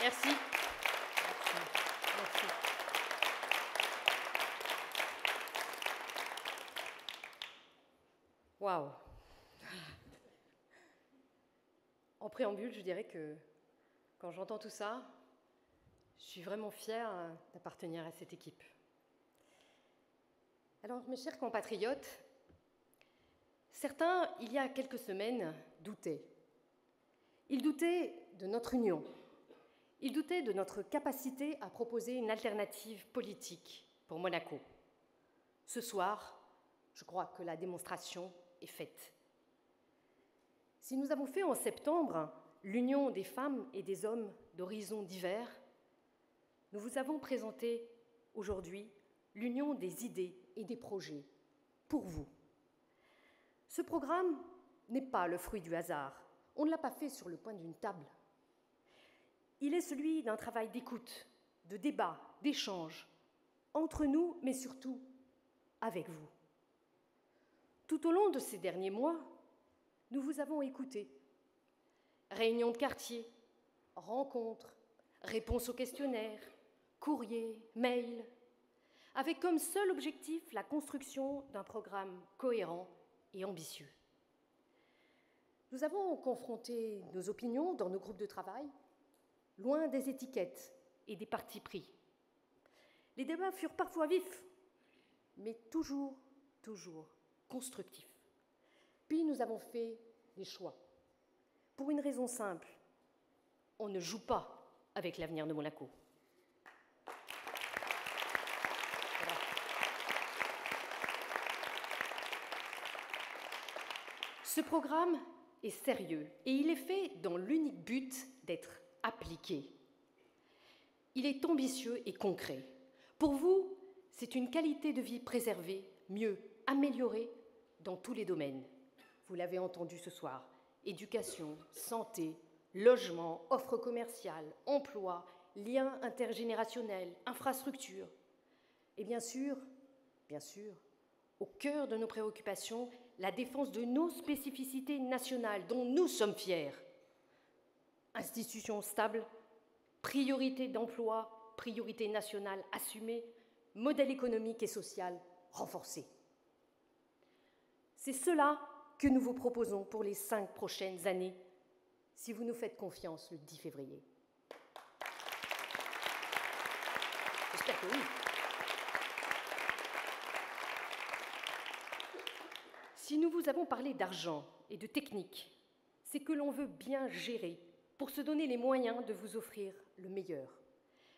Merci. Merci. Waouh. En préambule, je dirais que quand j'entends tout ça, je suis vraiment fière d'appartenir à cette équipe. Alors, mes chers compatriotes, certains, il y a quelques semaines, doutaient. Ils doutaient de notre union. Ils doutaient de notre capacité à proposer une alternative politique pour Monaco. Ce soir, je crois que la démonstration est faite. Si nous avons fait en septembre l'union des femmes et des hommes d'horizons divers, nous vous avons présenté aujourd'hui l'union des idées et des projets pour vous. Ce programme n'est pas le fruit du hasard. On ne l'a pas fait sur le coin d'une table. Il est celui d'un travail d'écoute, de débat, d'échange, entre nous, mais surtout avec vous. Tout au long de ces derniers mois, nous vous avons écouté. Réunions de quartier, rencontres, réponses aux questionnaires, courriers, mails, avec comme seul objectif la construction d'un programme cohérent et ambitieux. Nous avons confronté nos opinions dans nos groupes de travail, loin des étiquettes et des partis pris. Les débats furent parfois vifs, mais toujours constructifs. Puis nous avons fait des choix. Pour une raison simple, on ne joue pas avec l'avenir de Monaco. Voilà. Ce programme est sérieux et il est fait dans l'unique but d'être appliqué. Il est ambitieux et concret. Pour vous, c'est une qualité de vie préservée, mieux améliorée dans tous les domaines. Vous l'avez entendu ce soir, éducation, santé, logement, offre commerciale, emploi, liens intergénérationnels, infrastructures. Et bien sûr, au cœur de nos préoccupations, la défense de nos spécificités nationales dont nous sommes fiers. Institutions stables, priorité d'emploi, priorité nationale assumée, modèle économique et social renforcé. C'est cela que nous vous proposons pour les 5 prochaines années, si vous nous faites confiance le 10 février. J'espère que oui. Si nous vous avons parlé d'argent et de technique, c'est que l'on veut bien gérer pour se donner les moyens de vous offrir le meilleur.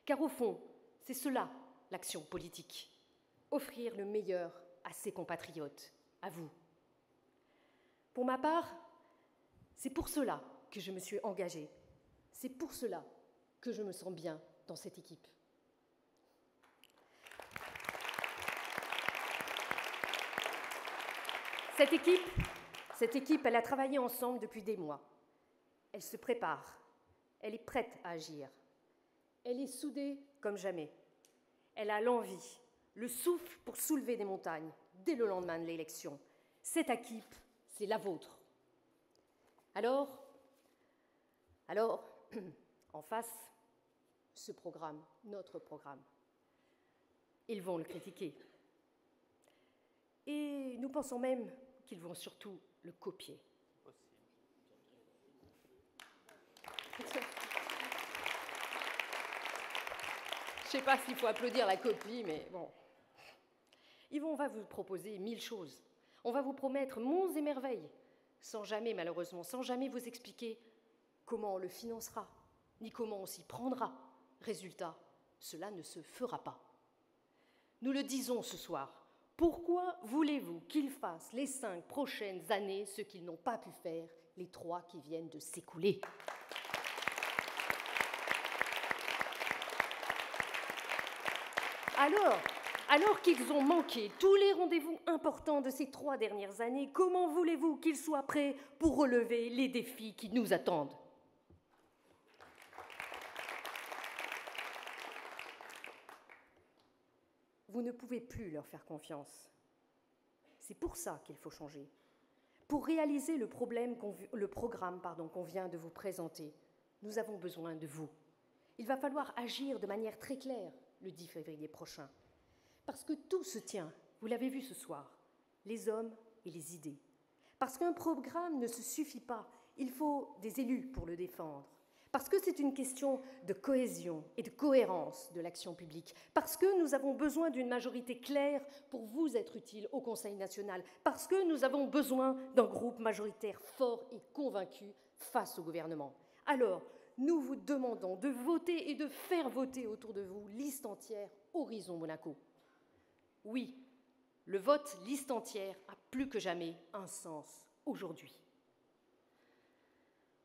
Car au fond, c'est cela, l'action politique. Offrir le meilleur à ses compatriotes, à vous. Pour ma part, c'est pour cela que je me suis engagée. C'est pour cela que je me sens bien dans cette équipe. Cette équipe, elle a travaillé ensemble depuis des mois. Elle se prépare. Elle est prête à agir. Elle est soudée comme jamais. Elle a l'envie, le souffle pour soulever des montagnes dès le lendemain de l'élection. Cette équipe, c'est la vôtre. Alors, en face, ce programme, notre programme, ils vont le critiquer. Et nous pensons même qu'ils vont surtout le copier. Je ne sais pas s'il faut applaudir la copie, mais bon. On va vous proposer 1000 choses. On va vous promettre monts et merveilles, sans jamais, malheureusement, sans jamais vous expliquer comment on le financera, ni comment on s'y prendra. Résultat, cela ne se fera pas. Nous le disons ce soir. Pourquoi voulez-vous qu'ils fassent les 5 prochaines années ce qu'ils n'ont pas pu faire les 3 qui viennent de s'écouler ? Alors qu'ils ont manqué tous les rendez-vous importants de ces 3 dernières années, comment voulez-vous qu'ils soient prêts pour relever les défis qui nous attendent ? Vous ne pouvez plus leur faire confiance. C'est pour ça qu'il faut changer. Pour réaliser le programme qu'on vient de vous présenter, nous avons besoin de vous. Il va falloir agir de manière très claire le 10 février prochain. Parce que tout se tient, vous l'avez vu ce soir, les hommes et les idées. Parce qu'un programme ne se suffit pas, il faut des élus pour le défendre. Parce que c'est une question de cohésion et de cohérence de l'action publique. Parce que nous avons besoin d'une majorité claire pour vous être utile au Conseil national. Parce que nous avons besoin d'un groupe majoritaire fort et convaincu face au gouvernement. Alors, nous vous demandons de voter et de faire voter autour de vous liste entière Horizon Monaco. Oui, le vote liste entière a plus que jamais un sens aujourd'hui.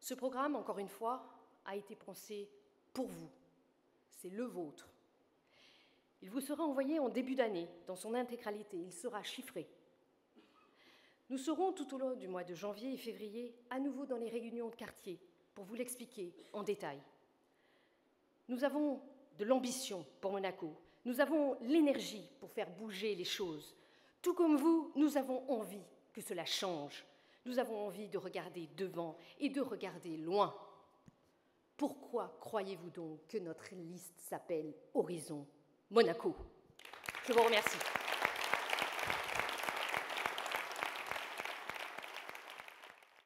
Ce programme, encore une fois, a été pensé pour vous. C'est le vôtre. Il vous sera envoyé en début d'année, dans son intégralité. Il sera chiffré. Nous serons tout au long du mois de janvier et février à nouveau dans les réunions de quartier pour vous l'expliquer en détail. Nous avons de l'ambition pour Monaco. Nous avons l'énergie pour faire bouger les choses. Tout comme vous, nous avons envie que cela change. Nous avons envie de regarder devant et de regarder loin. Pourquoi croyez-vous donc que notre liste s'appelle Horizon Monaco? Je vous remercie.